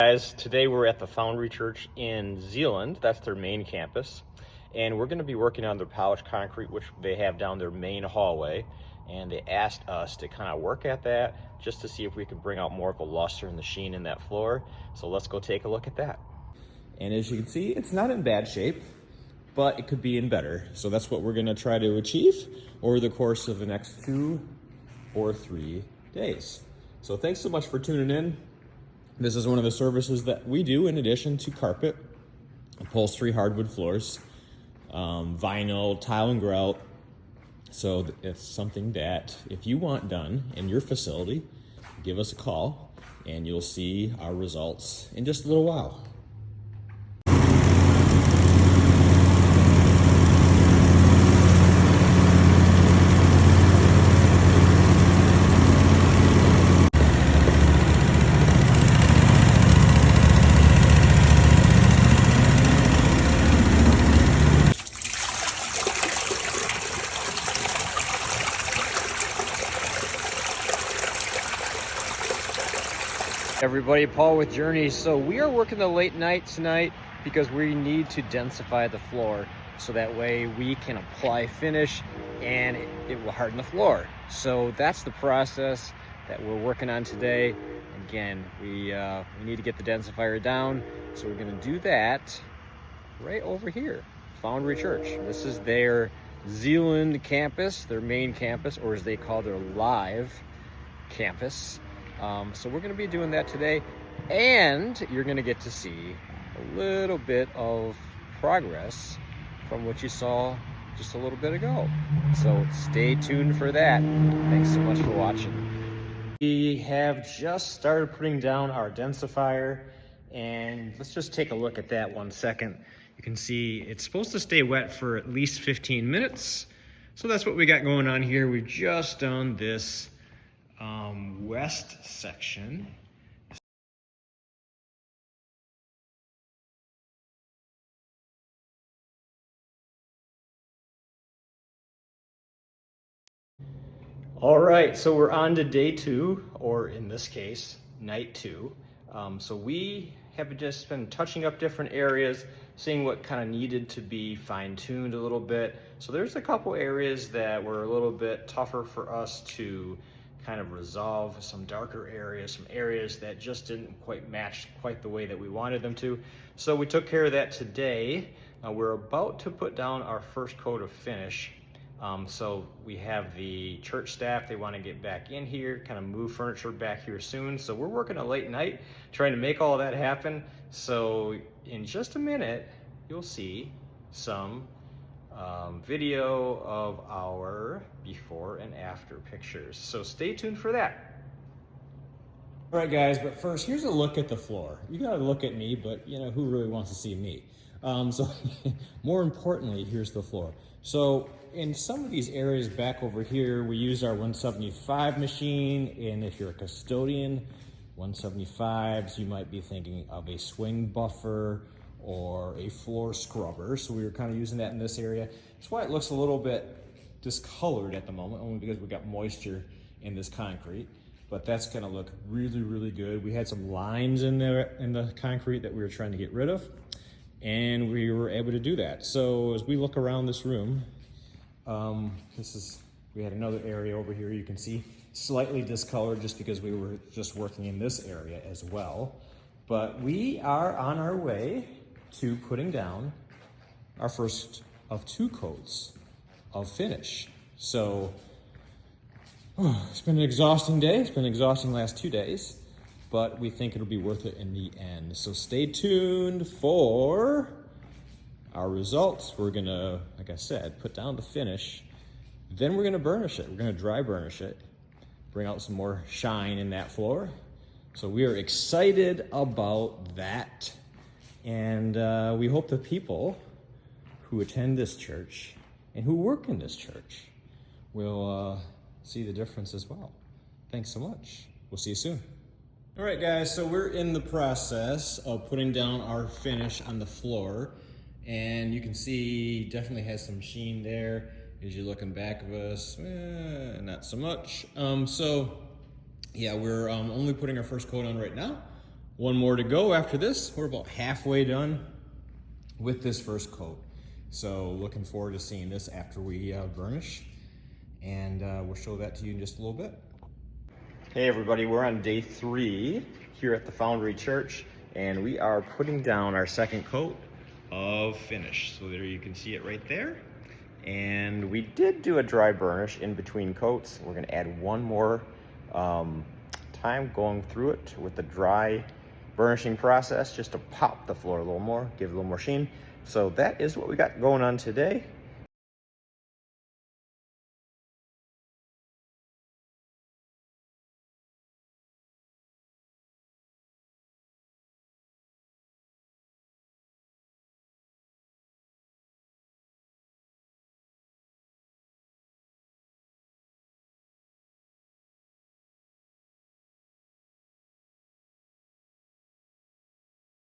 Guys, today we're at the Foundry Church in Zeeland. That's their main campus. And we're going to be working on their polished concrete, which they have down their main hallway. And they asked us to kind of work at that just to see if we could bring out more of the luster and the sheen in that floor. So let's go take a look at that. And as you can see, it's not in bad shape, but it could be in better. So that's what we're going to try to achieve over the course of the next 2 or 3 days. So thanks so much for tuning in. This is one of the services that we do in addition to carpet, upholstery, hardwood floors, vinyl, tile and grout. So it's something that if you want done in your facility, give us a call and you'll see our results in just a little while. Everybody, Paul with Journey. So we are working the late night tonight because we need to densify the floor so that way we can apply finish and it will harden the floor. So that's the process that we're working on today. Again, we need to get the densifier down, so we're going to do that right over here, Foundry Church. This is their Zeeland campus, their main campus, or as they call their live campus. So we're going to be doing that today, and you're going to get to see a little bit of progress from what you saw just a little bit ago. So stay tuned for that. Thanks so much for watching. We have just started putting down our densifier, and let's just take a look at that 1 second. You can see it's supposed to stay wet for at least 15 minutes. So that's what we got going on here. We've just done this west section. All right, so we're on to day 2, or in this case, night 2. So we have just been touching up different areas, seeing what kind of needed to be fine-tuned a little bit. So there's a couple areas that were a little bit tougher for us to kind of resolve, some darker areas, some areas that just didn't quite match quite the way that we wanted them to. So we took care of that today. We're about to put down our first coat of finish. So we have the church staff, they want to get back in here, kind of move furniture back here soon. So we're working a late night trying to make all that happen. So in just a minute, you'll see some video of our before and after pictures. So stay tuned for that. All right, guys, but first, here's a look at the floor. You gotta look at me, but you know, who really wants to see me? So more importantly, here's the floor. So in some of these areas back over here, we use our 175 machine, and if you're a custodian, 175s, you might be thinking of a swing buffer or a floor scrubber. So we were kind of using that in this area. That's why it looks a little bit discolored at the moment, only because we got moisture in this concrete. But that's gonna look really, really good. We had some lines in there in the concrete that we were trying to get rid of, and we were able to do that. So as we look around this room, we had another area over here you can see slightly discolored just because we were just working in this area as well. But we are on our way to putting down our first of 2 coats of finish. So it's been an exhausting day. It's been exhausting last 2 days, but we think it'll be worth it in the end. So stay tuned for our results. We're gonna, like I said, put down the finish, then we're gonna burnish it. We're gonna dry burnish it, bring out some more shine in that floor. So we are excited about that. And we hope the people who attend this church and who work in this church will see the difference as well. Thanks so much. We'll see you soon. All right, guys, so we're in the process of putting down our finish on the floor. And you can see definitely has some sheen there. As you look in back of us, not so much. So yeah, we're only putting our first coat on right now. One more to go after this. We're about halfway done with this first coat. So looking forward to seeing this after we burnish, and we'll show that to you in just a little bit. Hey everybody, we're on day 3 here at the Foundry Church, and we are putting down our second coat of finish. So there you can see it right there. And we did do a dry burnish in between coats. We're gonna add one more time going through it with the dry burnishing process just to pop the floor a little more, give it a little more sheen. So that is what we got going on today.